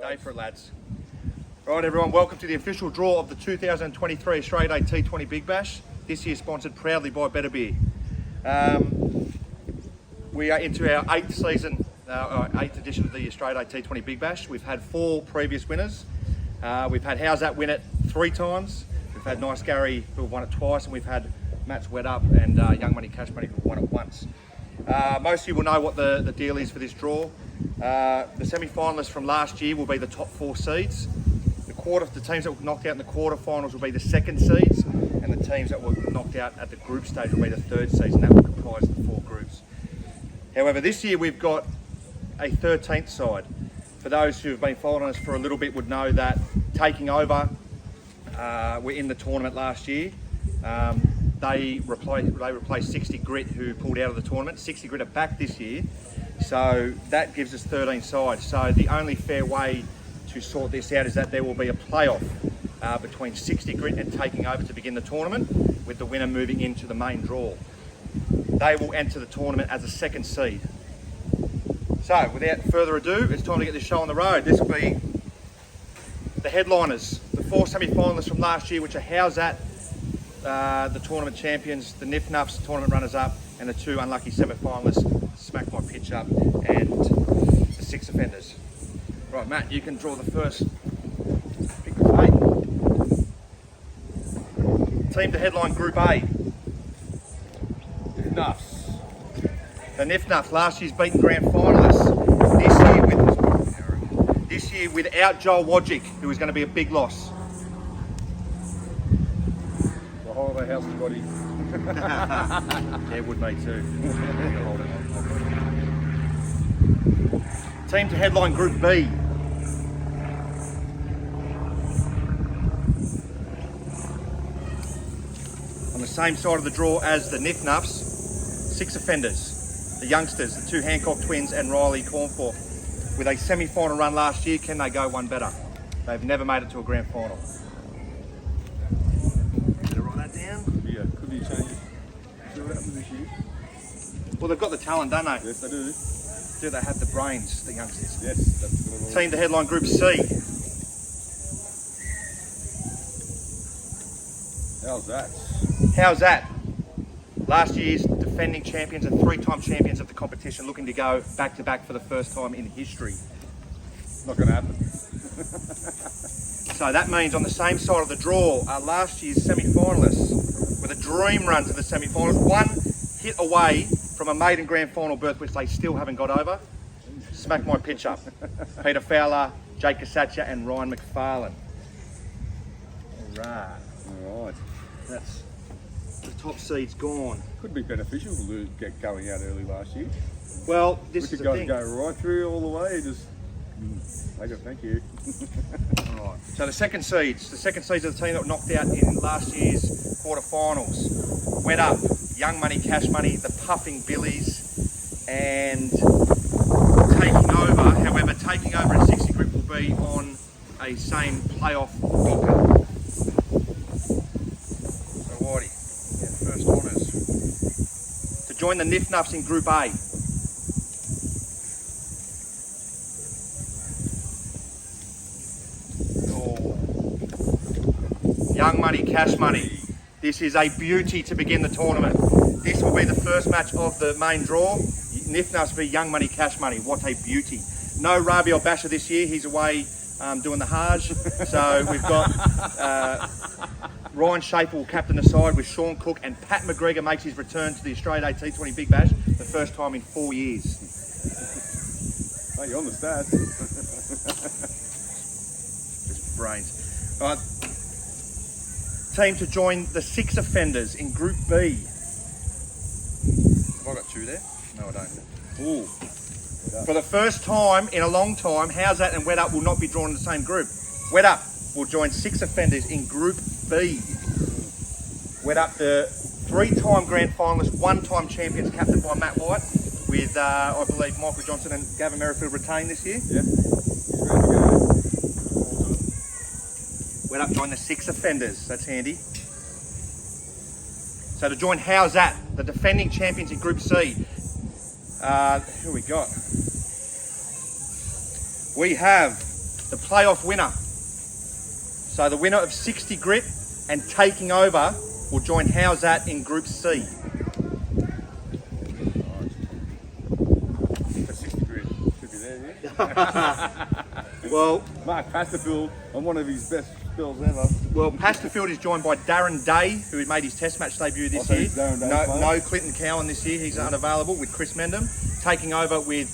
Day for it, lads. Right, everyone, welcome to the official draw of the 2023 Australia Day T20 Big Bash. This year sponsored proudly by Better Beer. We are into our 8th season, our 8th edition of the Australia Day T20 Big Bash. We've had 4 previous winners. We've had How's That win it 3 times. We've had Nice Gary, who won it twice, and we've had Matt's Wet Up and Young Money Cash Money, who won it once. Most of you will know what the deal is for this draw. The semi-finalists from last year will be the top 4 seeds. The teams that were knocked out in the quarterfinals will be the 2nd seeds, and the teams that were knocked out at the group stage will be the 3rd seeds, and that will comprise the 4 groups. However, this year we've got a 13th side. For those who have been following us for a little bit would know that Taking Over were in the tournament last year. They replaced 60 Grit, who pulled out of the tournament. 60 Grit are back this year, so that gives us 13 sides. So the only fair way to sort this out is that there will be a playoff between 60 Grit and Taking Over to begin the tournament, with the winner moving into the main draw. They will enter the tournament as a 2nd seed. So without further ado, it's time to get this show on the road. This will be the headliners, the 4 semi-finalists from last year, which are How's That, the tournament champions, the Nif Nuffs, tournament runners-up, and the 2 unlucky semi-finalists, Smack My Pitch Up and the 6 offenders. Right, Matt, you can draw the first pick of 8. Team to headline Group A. Nuffs. The Nif Nuffs, last year's beaten grand finalists. This year without Joel Wodgick, who is going to be a big loss. The holiday house body. Yeah, would me too. Team to headline Group B. On the same side of the draw as the Nif Nuffs, 6 offenders, the youngsters, the 2 Hancock twins and Riley Cornforth. With a semi-final run last year, can they go one better? They've never made it to a grand final. Better write that down. Yeah, could be changes. See what happens this year? Well, they've got the talent, don't they? Yes, they do. Do they have the brains, the youngsters? Yes, that's what Team to headline Group C. How's that? How's That? Last year's defending champions and 3-time champions of the competition, looking to go back-to-back for the first time in history. Not going to happen. So that means on the same side of the draw are last year's semi-finalists with a dream run to the semi-finals. 1 hit away from a maiden grand final berth, which they still haven't got over. Smack My Pitch Up. Peter Fowler, Jake Casaccia and Ryan McFarlane. All right. That's the top seed's gone. Could be beneficial to get going out early last year. Well, this we is could the thing. go right through all the way. Just make a thank you. Right. So the second seeds are the team that were knocked out in last year's quarterfinals. Wet Up, Young Money, Cash Money, the Puffing Billies, and Taking Over. However, Taking Over and 60 Group will be on a same playoff docket. Alrighty, yeah, first honours. To join the Nif Nuffs in Group A. Young Money, Cash Money. This is a beauty to begin the tournament. This will be the first match of the main draw. Nif Nuffs v Young Money, Cash Money. What a beauty. No Rabiel Basher this year. He's away doing the Hajj. So we've got Ryan Schaefer will captain the side with Sean Cook, and Pat McGregor makes his return to the Australia Day T20 Big Bash, the first time in 4 years. Oh, you're on the stats. Just brains. All right. Team to join the 6 offenders in Group B. Have I got 2 there? No, I don't. Ooh. For the first time in a long time, How's That and Wet Up will not be drawn in the same group. Wet Up will join 6 offenders in Group B. Wet Up, the 3-time grand finalists, 1-time champions, captained by Matt White, with I believe Michael Johnson and Gavin Merrifield retained this year. Yeah, he's ready to go. Wet Up join the 6 offenders. That's handy. So to join How's That, the defending champions in Group C. Who we got? We have the the playoff winner. So the winner of 60 grit and taking over will join How's That in Group C. That's 60 grit. Should be there, yeah? Well, Mark Pasterfield on one of his best spells ever. well, Pasterfield is joined by Darren Day, who had made his Test match debut this year. Darren Day No Clinton Cowan this year; he's unavailable. With Chris Mendham taking over with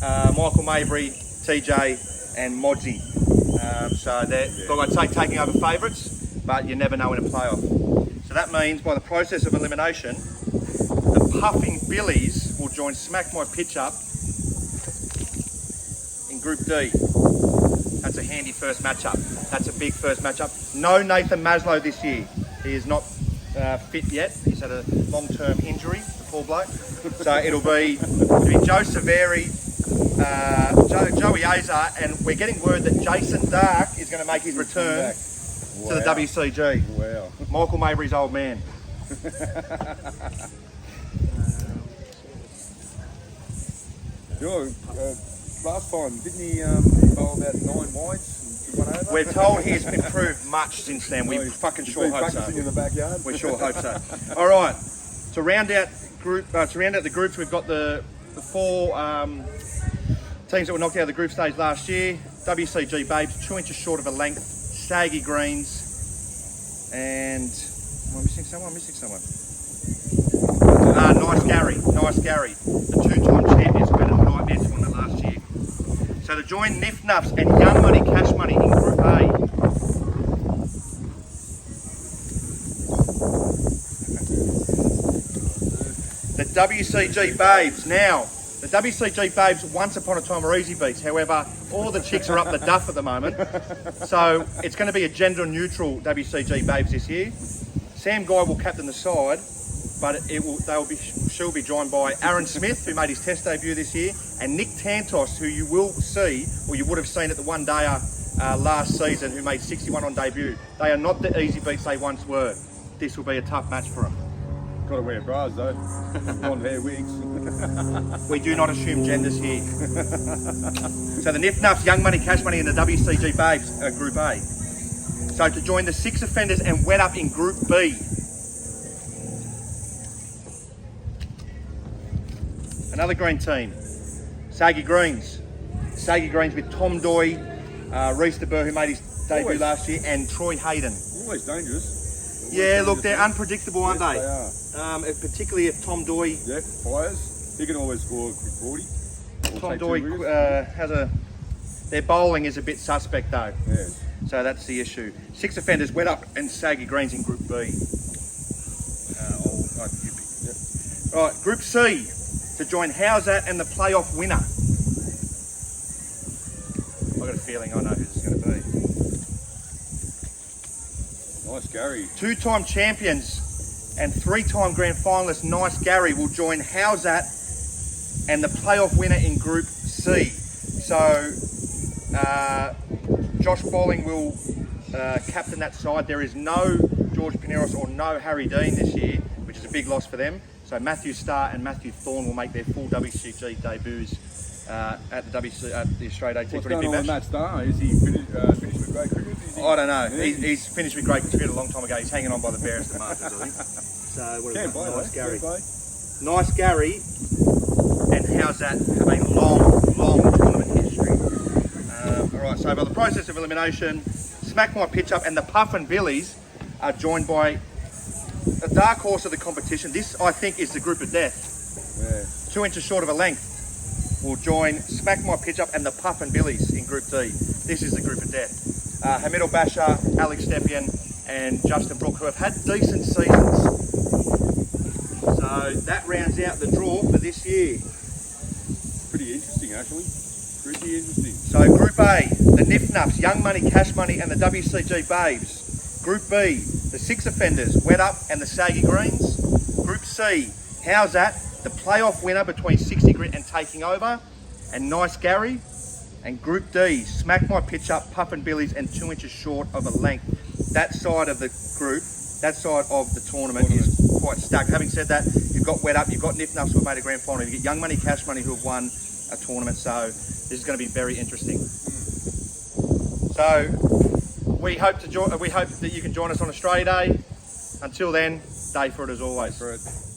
Michael Mabry, TJ, and Modsy. So they're, like I'd say, taking over favourites, but you never know in a playoff. So that means by the process of elimination, the Puffing Billies will join Smack My Pitch Up in Group D. That's a handy first matchup. That's a big first matchup. No Nathan Maslow this year. He is not fit yet. He's had a long-term injury, the poor bloke. So it'll be Joe Severi, Joey Azar, and we're getting word that Jason Dark is going to make his return to the WCG. Wow. Michael Mabry's old man. Last time, didn't he bowl about 9 wides and 1 over? We're told he's improved much since then. We fucking sure hope so. Practicing in the backyard. We sure hope so. All right. To round out the groups, we've got the 4 teams that were knocked out of the group stage last year. WCG Babes, 2 inches short of a length. Saggy Greens, and am I missing someone? Nice Gary. The 2-time champions who had a nightmare tournament last year. So to join Nif Nuffs and Young Money Cash Money in Group A. The WCG Babes. Now, the WCG Babes once upon a time were easy beats. However, all the chicks are up the duff at the moment. So it's going to be a gender neutral WCG Babes this year. Sam Guy will captain the side, but she'll be joined by Aaron Smith, who made his Test debut this year, and Nick Tantos, who you will see, or you would have seen at the one-dayer last season, who made 61 on debut. They are not the easy beats they once were. This will be a tough match for them. Got to wear bras though. Blonde hair wigs. We do not assume genders here. So the Nif Nuffs, Young Money, Cash Money, and the WCG Babes are Group A. So to join the 6 offenders and Wet Up in Group B. Another green team, Saggy Greens. Saggy Greens with Tom Doy, Reese de Boer, who made his debut last year, and Troy Hayden. Always dangerous. Yeah, look, they're unpredictable, aren't they? They are. Particularly if Tom Doy. Yeah, fires. He can always score a quick 40. Tom Doy has their bowling is a bit suspect though. Yeah. So that's the issue. 6 offenders, Wet Up and Saggy Greens in Group B. Right, Group C. To join How's That and the playoff winner. I've got a feeling I know who this is going to be. Nice Gary. 2-time champions and 3-time grand finalist Nice Gary will join How's That and the playoff winner in Group C. So Josh Bolling will captain that side. There is no George Pineros or no Harry Dean this year, which is a big loss for them. So Matthew Starr and Matthew Thorne will make their full WCG debuts at the Australia ADT20 Big Bash. What's going on with Matt Starr? Is he finished with great cricket? I don't know. Yeah. He's finished with great cricket a long time ago. He's hanging on by the barest of margins, I think. So what Can't play, Nice Gary. Can't Nice Gary and How's That have a long tournament history. All right, so by the process of elimination, Smack My Pitch Up and the Puffin Billies are joined by a dark horse of the competition. This, I think, is the group of death. Yeah. 2 inches short of a length will join Smack My Pitch Up and the Puffin Billies in Group D. This is the group of death. Hamid Al-Bashar, Alex Stepien and Justin Brook, who have had decent seasons. So that rounds out the draw for this year. Pretty interesting, actually. Pretty interesting. So Group A, the Nif Nuffs, Young Money, Cash Money and the WCG Babes. Group B, the 6 offenders, Wet Up and the Saggy Greens. Group C, How's That? The playoff winner between 60 Grit and Taking Over, and Nice Gary. And Group D, Smack My Pitch Up, Puffin Billies and 2 inches short of a length. That side of the group, that side of the tournament is quite stacked. Having said that, you've got Wet Up, you've got Nif Nuffs who have made a grand final, you get Young Money, Cash Money who have won a tournament. So this is going to be very interesting. So we hope that you can join us on Australia Day. Until then, day for it as always. For it.